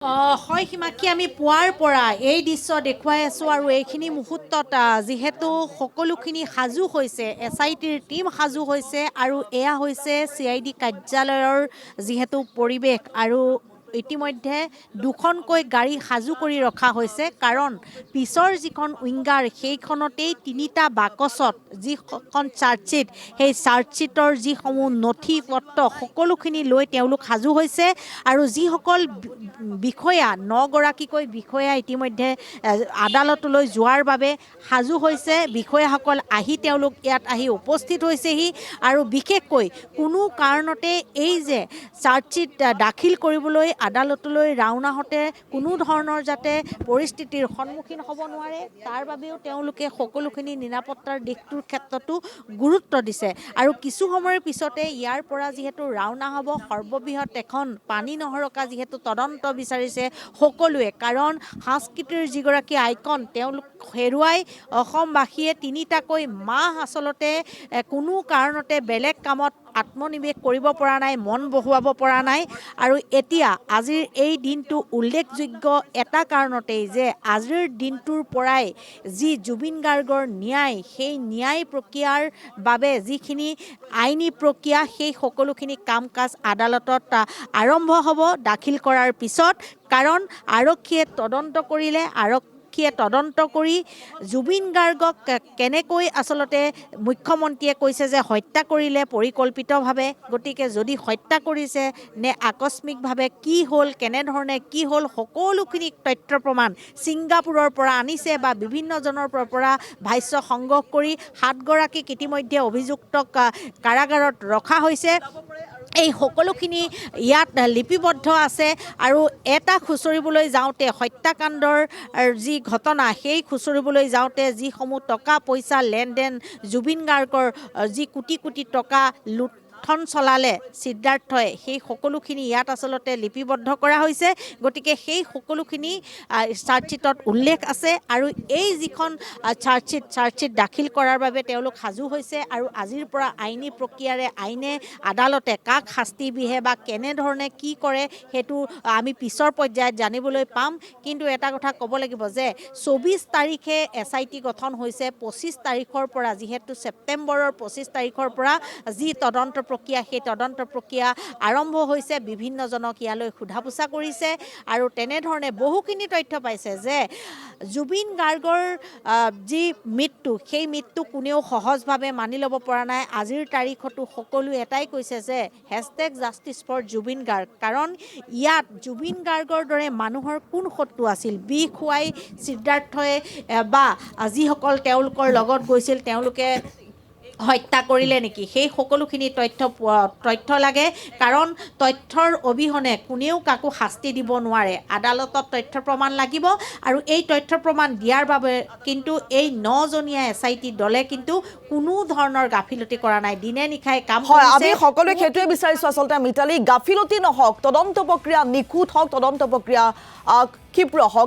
হয় হিমাক্ষী, আমি পুৱাৰ পৰা এই দৃশ্য দেখুৱাই আছোঁ আৰু এইখিনি মুহূৰ্তত যিহেতু সকলোখিনি সাজু হৈছে, SITৰ টীম সাজু হৈছে আৰু এয়া হৈছে CID কাৰ্যালয়ৰ যিহেতু পৰিৱেশ আৰু ইতিমধ্যে দুখনকৈ গাড়ী সাজু কৰি ৰখা হৈছে, কাৰণ পিছৰ যিখন উইংগাৰ সেইখনতেই তিনিটা বাকচত যিখন চাৰ্জশ্বীট, সেই চাৰ্জশ্বীটৰ যিসমূহ নথি পত্ৰ সকলোখিনি লৈ তেওঁলোক সাজু হৈছে আৰু যিসকল বিষয়া 9গৰাকীকৈ বিষয়া ইতিমধ্যে আদালতলৈ যোৱাৰ বাবে সাজু হৈছে। বিষয়াসকল তেওঁলোক ইয়াত আহি উপস্থিত হৈছেহি আৰু বিশেষকৈ কোনো কাৰণতে এই যে চাৰ্জশ্বীট দাখিল কৰিবলৈ আদালতলৈ ৰাওনা হওঁতে কোনো ধৰণৰ যাতে পৰিস্থিতিৰ সন্মুখীন হ'ব নোৱাৰে, তাৰ বাবেও তেওঁলোকে সকলোখিনি নিৰাপত্তাৰ দিশটোৰ ক্ষেত্ৰতো গুৰুত্ব দিছে। আৰু কিছু সময়ৰ পিছতে ইয়াৰ পৰা যিহেতু ৰাওনা হ'ব সৰ্ববৃহৎ এখন পানী নহৰকা যিহেতু তদন্ত বিচাৰিছে সকলোৱে, কাৰণ সংস্কৃতিৰ যিগৰাকী আইকন তেওঁলোক হেৰুৱাই অসমবাসীয়ে তিনিটাকৈ মাহ আচলতে কোনো কাৰণতে বেলেগ কামত আত্মনিৱেশ কৰিব পৰা নাই, মন বহুৱাব পৰা নাই। আৰু এতিয়া আজিৰ এই দিনটো উল্লেখযোগ্য এটা কাৰণতেই যে আজিৰ দিনটোৰ পৰাই যি জুবিন গাৰ্গৰ ন্যায়, সেই ন্যায় প্ৰক্ৰিয়াৰ বাবে যিখিনি আইনী প্ৰক্ৰিয়া সেই সকলোখিনি কাম কাজ আদালতত আৰম্ভ হ'ব দাখিল কৰাৰ পিছত, কাৰণ আৰক্ষীয়ে তদন্ত কৰিলে, আৰক্ষীয়ে তদন্ত কৰি জুবিন গাৰ্গক কেনেকৈ আচলতে মুখ্যমন্ত্ৰীয়ে কৈছে যে হত্যা কৰিলে পৰিকল্পিতভাৱে, গতিকে যদি হত্যা কৰিছে নে আকস্মিকভাৱে কি হ'ল, কেনেধৰণে কি হ'ল, সকলোখিনি তথ্য প্ৰমাণ ছিংগাপুৰৰ পৰা আনিছে বা বিভিন্নজনৰ পৰা ভাষ্য সংগ্ৰহ কৰি 7গৰাকীক ইতিমধ্যে অভিযুক্তক কাৰাগাৰত ৰখা হৈছে। এই সকলোখিনি ইয়াত লিপিবদ্ধ আছে আৰু এটা খুচৰিবলৈ যাওঁতে হত্যাকাণ্ডৰ যি ঘটনা সেই খুচৰিবলৈ যাওঁতে যিসমূহ টকা পইচা লেনদেন, জুবিন গাৰ্গৰ যি কোটি কোটি টকা লুণ্ঠন চলালে সিদ্ধাৰ্থই, সেই সকলোখিনি ইয়াত আচলতে লিপিবদ্ধ কৰা হৈছে। গতিকে সেই সকলোখিনি চাৰ্জশ্বীটত উল্লেখ আছে আৰু এই যিখন চাৰ্জশ্বীট দাখিল কৰাৰ বাবে তেওঁলোক সাজু হৈছে আৰু আজিৰ পৰা আইনী প্ৰক্ৰিয়াৰে আইনে আদালতে কাক শাস্তি বিহে বা কেনেধৰণে কি কৰে সেইটো আমি পিছৰ পৰ্যায়ত জানিবলৈ পাম। কিন্তু এটা কথা ক'ব লাগিব যে 24 তাৰিখে SIT গঠন হৈছে, 25 তাৰিখৰ পৰা যিহেতু ছেপ্টেম্বৰৰ 25 তাৰিখৰ পৰা যি তদন্ত প্ৰক্ৰিয়া সেই তদন্ত প্ৰক্ৰিয়া আৰম্ভ হৈছে, বিভিন্নজনক ইয়ালৈ সোধা পোছা কৰিছে আৰু তেনেধৰণে বহুখিনি তথ্য পাইছে যে জুবিন গাৰ্গৰ যি মৃত্যু সেই মৃত্যু কোনেও সহজভাৱে মানি ল'ব পৰা নাই। আজিৰ তাৰিখতো সকলো এটাই কৈছে যে #Justice4Jubin Garg, কাৰণ ইয়াত জুবিন গাৰ্গৰ দৰে মানুহৰ কোন শত্ৰু আছিল? বিষ খুৱাই সিদ্ধাৰ্থই বা যিসকল তেওঁলোকৰ লগত গৈছিল তেওঁলোকে হত্যা কৰিলে নেকি, সেই সকলোখিনি তথ্য লাগে, কাৰণ তথ্যৰ অবিহনে কোনেও কাকো শাস্তি দিব নোৱাৰে। আদালতত তথ্য প্ৰমাণ লাগিব আৰু এই তথ্য প্ৰমাণ দিয়াৰ বাবে কিন্তু এই 9জনীয়া SIT দলে কিন্তু কোনো ধৰণৰ গাফিলতি কৰা নাই, দিনে নিশাই কাম কৰিছে। আমি সকলোৱে সেইটোৱে বিচাৰিছোঁ আচলতে মিতালী, গাফিলতি নহওক, তদন্ত প্ৰক্ৰিয়া নিখুঁত হওক, তদন্ত প্ৰক্ৰিয়া ক্ষীপ্ৰ হওক।